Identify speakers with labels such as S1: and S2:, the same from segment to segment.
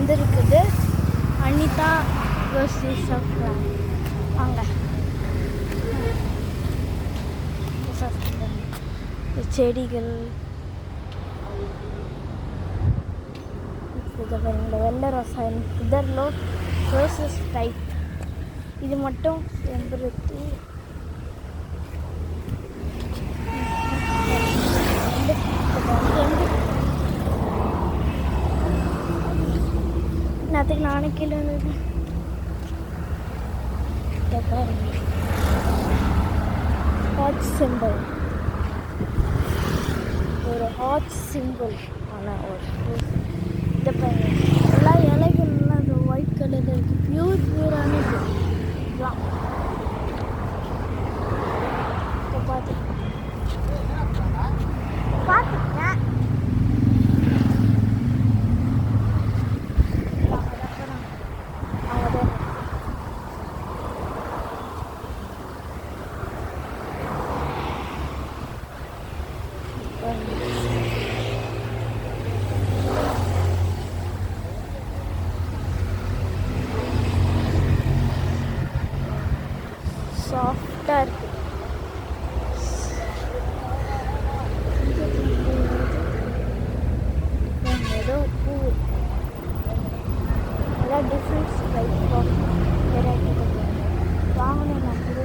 S1: வந்திருக்குது. Anitha roses of வாங்க. செடிகள் இதை பாருங்க, வெள்ளை ரோசா இதர்லோ ரோசஸ் டைப். இது மட்டும் செம்பருத்தி. நேற்றுக்கு நானே கீழே இருந்தது. ஹார்ட் சிம்பிள், ஒரு ஹார்ட் சிம்பிள் ஆன ஒரு இதை பாருங்க. எல்லா இலைகள்லாம் அது ஒயிட் கலரில் இருக்குது. பியூரான இதுலாம் பார்த்துருக்கேன். சாஃப்டாக இருக்குது. ஏதோ பூ எல்லாம் டிஃப்ரெண்ட் டைப் ஆஃப் வெரைட்டி வாங்கணும். நான் கூட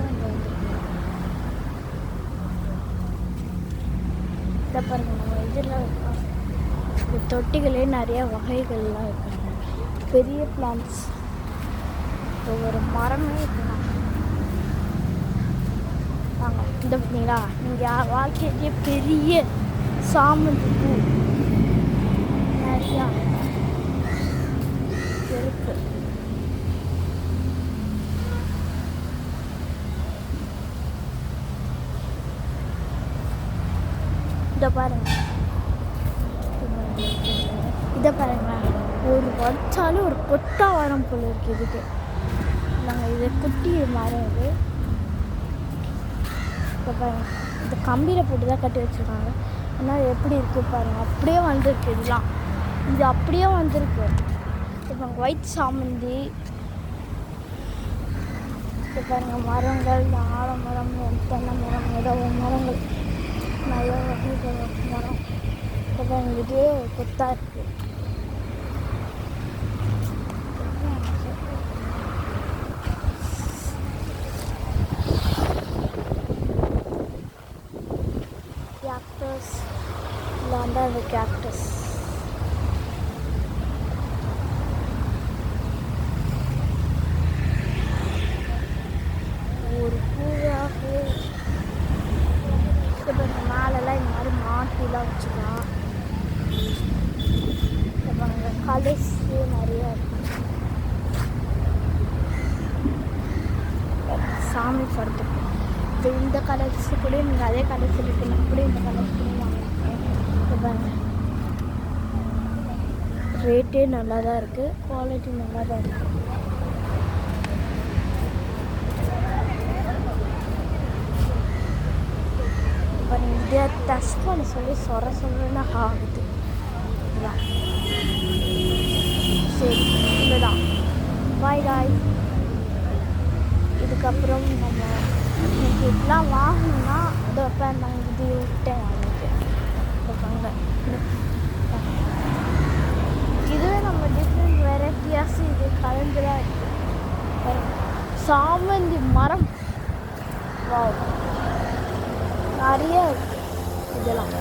S1: இதை பாருங்க, நம்ம இதில் தொட்டிகளே நிறைய வகைகள்லாம் இருக்காங்க. பெரிய பிளான்ட்ஸ், ஒவ்வொரு மரமே இருக்கலாம். வாங்க. இந்த பார்த்தீங்களா, நீங்கள் வாழ்க்கையிலேயே பெரிய சாமந்தி பூ நிறையா இருக்கு. இதை பாருங்க, இதை பாருங்க. ஒரு வச்சாலும் ஒரு கொத்தா வரம் போல இருக்கு. இதுக்கு நாங்கள் இதை குட்டி மரம் இது. இப்போ பாருங்க, இந்த கம்பியில் போட்டு தான் கட்டி வச்சுருக்காங்க. ஆனால் எப்படி இருக்குது பாருங்கள், அப்படியே வந்திருக்கு. இதெல்லாம் இது அப்படியே வந்திருக்கு. இப்போ ஒயிட் சாமந்தி. இப்போ பாருங்கள், மரங்கள், ஆலமரம், தென்னை மரம், ஏதோ மரங்கள், நிறைய வகைகள் மரம். இப்போ பாருங்கள், இதுவே கொத்தாக இருக்குது. கேக்டஸ், இல்லாண்டா அந்த கேக்டஸ். ஒரு பூவாக மேலெல்லாம் இந்த மாதிரி மாட்டிலாம் வச்சுக்கலாம். அங்கே கலர்ஸ் நிறையா இருக்கும். சாமி படத்துக்கு இந்த கலர்ஸ் கூட நீங்கள் அதே கலர்ஸ் இருக்கணும். கூட இந்த கலர்ஸ் கூட வாங்க. ரேட்டே நல்லா தான் இருக்குது, குவாலிட்டி நல்லா தான் இருக்குது. இப்போ இதை டச் பண்ண சொல்லி சொல்லுன்னு ஆகுது. சரி, இதுதான் பாய் காய். இதுக்கப்புறம் நம்ம எனக்கு இதெல்லாம் வாங்கணும்னா அதை இப்போ நாங்கள் இது விட்டேன் வாங்கிட்டு இருக்காங்க. இதுவே நம்ம டிஃப்ரெண்ட் வெரைட்டியாஸ் இது கலந்துதான் இருக்குது. சாமந்தி மரம் நிறைய இருக்குது. இதெல்லாம்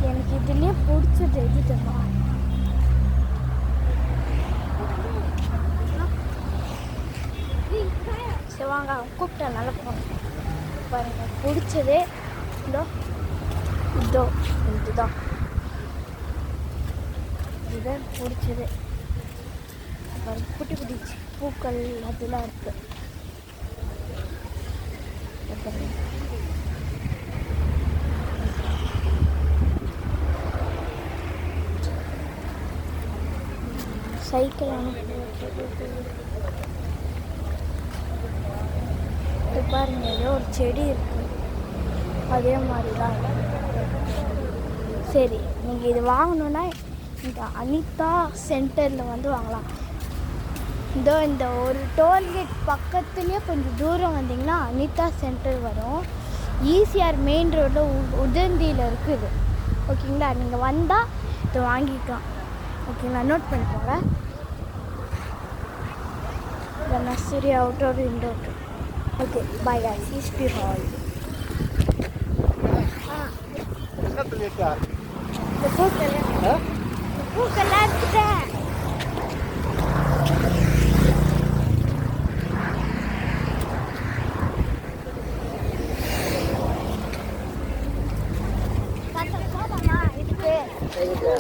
S1: எனக்கு இதுலேயே பிடிச்சது எதுதான். சரி வாங்க, கூப்பிட்டா நல்லா போகணும். பாருங்கள், பிடிச்சதே இதுதான் பிடிச்சது. குட்டி குட்டி பூக்கள் அதெல்லாம் இருக்கு. சைக்கிள் பாருங்க, ஏதோ ஒரு செடி இருக்கு, அதே மாதிரி தான் சரி, நீங்கள் இது வாங்கணுன்னா இந்த அனிதா சென்டரில் வந்து வாங்கலாம். இந்த ஒரு டோல்கேட் பக்கத்துலேயே கொஞ்சம் தூரம் வந்தீங்கன்னா அனிதா சென்டர் வரும். ஈசிஆர் மெயின் ரோட்டில் உதந்தியில் இருக்குது. ஓகேங்களா, நீங்கள் வந்தால் இதை வாங்கிக்கலாம். ஓகேங்களா, நோட் பண்ணிக்கோங்க. The nursery outdoor indoor. Okay, bye guys. History hall. The பூக்கெல்லாம் எடுத்துட்டேன். இதுக்கு